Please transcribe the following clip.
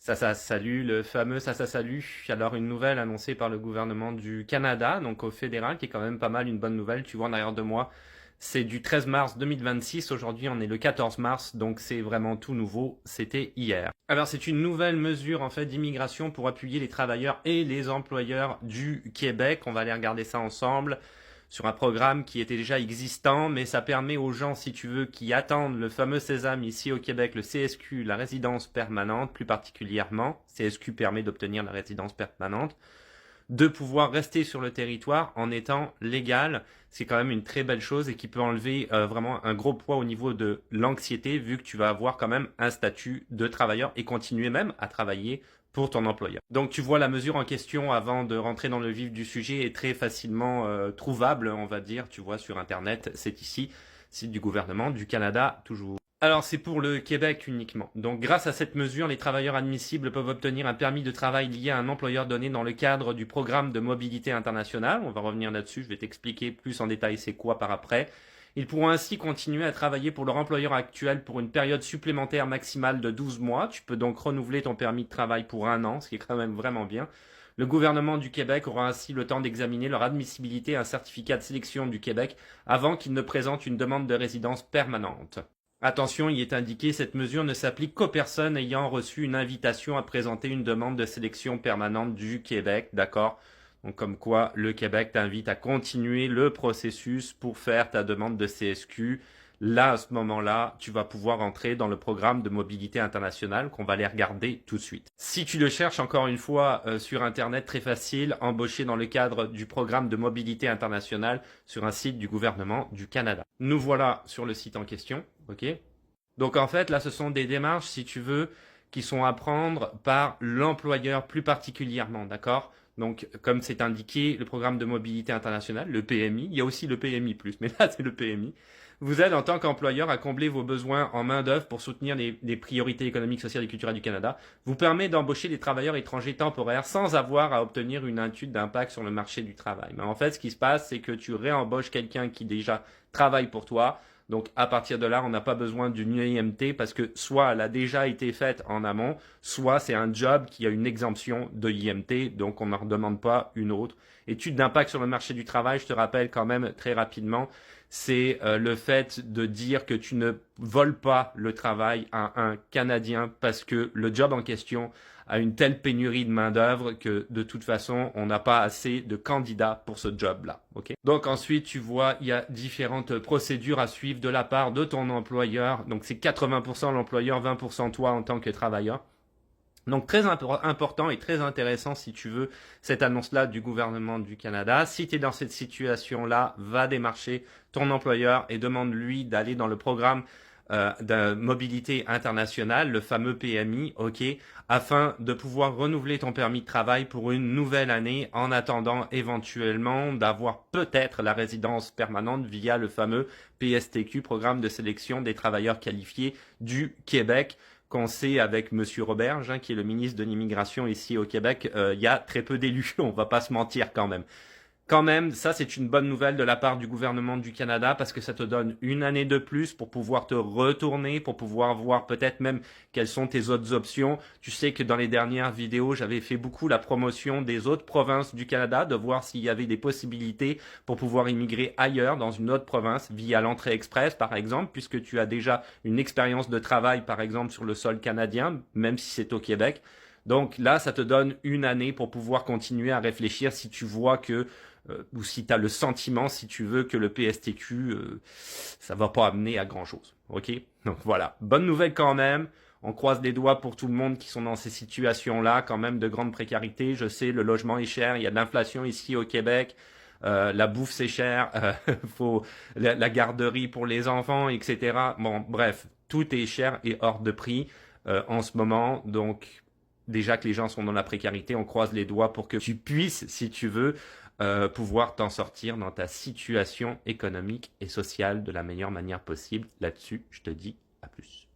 Salut, le fameux salut. Alors une nouvelle annoncée par le gouvernement du Canada, donc au fédéral, qui est quand même pas mal une bonne nouvelle. Tu vois en arrière de moi, c'est du 13 mars 2026. Aujourd'hui, on est le 14 mars, donc c'est vraiment tout nouveau. C'était hier. Alors c'est une nouvelle mesure en fait d'immigration pour appuyer les travailleurs et les employeurs du Québec. On va aller regarder ça ensemble sur un programme qui était déjà existant, mais ça permet aux gens, si tu veux, qui attendent le fameux sésame ici au Québec, le CSQ, la résidence permanente, plus particulièrement, CSQ permet d'obtenir la résidence permanente, de pouvoir rester sur le territoire en étant légal. C'est quand même une très belle chose et qui peut enlever vraiment un gros poids au niveau de l'anxiété, vu que tu vas avoir quand même un statut de travailleur et continuer même à travailler pour ton employeur. Donc tu vois la mesure en question avant de rentrer dans le vif du sujet est très facilement trouvable, on va dire, tu vois sur internet, c'est ici, site du gouvernement du Canada toujours. Alors c'est pour le Québec uniquement. Donc grâce à cette mesure, les travailleurs admissibles peuvent obtenir un permis de travail lié à un employeur donné dans le cadre du programme de mobilité internationale. On va revenir là-dessus, je vais t'expliquer plus en détail c'est quoi par après. Ils pourront ainsi continuer à travailler pour leur employeur actuel pour une période supplémentaire maximale de 12 mois. Tu peux donc renouveler ton permis de travail pour 1 an, ce qui est quand même vraiment bien. Le gouvernement du Québec aura ainsi le temps d'examiner leur admissibilité à un certificat de sélection du Québec avant qu'ils ne présentent une demande de résidence permanente. Attention, il est indiqué, cette mesure ne s'applique qu'aux personnes ayant reçu une invitation à présenter une demande de sélection permanente du Québec, d'accord? Donc comme quoi, le Québec t'invite à continuer le processus pour faire ta demande de CSQ. Là, à ce moment-là, tu vas pouvoir entrer dans le programme de mobilité internationale qu'on va aller regarder tout de suite. Si tu le cherches encore une fois sur Internet, très facile, embaucher dans le cadre du programme de mobilité internationale sur un site du gouvernement du Canada. Nous voilà sur le site en question, ok? Donc en fait, là, ce sont des démarches, si tu veux, qui sont à prendre par l'employeur plus particulièrement, d'accord? Donc, comme c'est indiqué, le programme de mobilité internationale, le PMI, il y a aussi le PMI+, mais là, c'est le PMI, vous aide en tant qu'employeur à combler vos besoins en main-d'œuvre pour soutenir les priorités économiques, sociales et culturelles du Canada, vous permet d'embaucher des travailleurs étrangers temporaires sans avoir à obtenir une étude d'impact sur le marché du travail. Mais en fait, ce qui se passe, c'est que tu réembauches quelqu'un qui déjà travaille pour toi. Donc à partir de là, on n'a pas besoin d'une IMT parce que soit elle a déjà été faite en amont, soit c'est un job qui a une exemption de IMT, donc on n'en demande pas une autre. Étude d'impact sur le marché du travail, je te rappelle quand même très rapidement, c'est le fait de dire que tu ne voles pas le travail à un Canadien parce que le job en question a une telle pénurie de main-d'œuvre que de toute façon, on n'a pas assez de candidats pour ce job-là. Okay? Donc ensuite, tu vois, il y a différentes procédures à suivre de la part de ton employeur. Donc c'est 80% l'employeur, 20% toi en tant que travailleur. Donc très important et très intéressant si tu veux cette annonce-là du gouvernement du Canada. Si tu es dans cette situation-là, va démarcher ton employeur et demande-lui d'aller dans le programme de mobilité internationale, le fameux PMI, ok, afin de pouvoir renouveler ton permis de travail pour une nouvelle année en attendant éventuellement d'avoir peut-être la résidence permanente via le fameux PSTQ, programme de sélection des travailleurs qualifiés du Québec qu'on sait avec Monsieur Roberge, hein, qui est le ministre de l'immigration ici au Québec, il y a très peu d'élus, on va pas se mentir quand même. Quand même, ça c'est une bonne nouvelle de la part du gouvernement du Canada parce que ça te donne une année de plus pour pouvoir te retourner, pour pouvoir voir peut-être même quelles sont tes autres options. Tu sais que dans les dernières vidéos, j'avais fait beaucoup la promotion des autres provinces du Canada, de voir s'il y avait des possibilités pour pouvoir immigrer ailleurs, dans une autre province, via l'entrée express par exemple, puisque tu as déjà une expérience de travail par exemple sur le sol canadien, même si c'est au Québec. Donc là, ça te donne une année pour pouvoir continuer à réfléchir si tu vois que ou si tu as le sentiment, si tu veux, que le PSTQ, ça va pas amener à grand-chose. Ok? Donc voilà, bonne nouvelle quand même. On croise les doigts pour tout le monde qui sont dans ces situations-là, quand même de grande précarité. Je sais, le logement est cher, il y a de l'inflation ici au Québec. La bouffe c'est cher, faut la garderie pour les enfants, etc. Bon, bref, tout est cher et hors de prix en ce moment. Donc déjà que les gens sont dans la précarité, on croise les doigts pour que tu puisses, si tu veux, pouvoir t'en sortir dans ta situation économique et sociale de la meilleure manière possible. Là-dessus, je te dis à plus.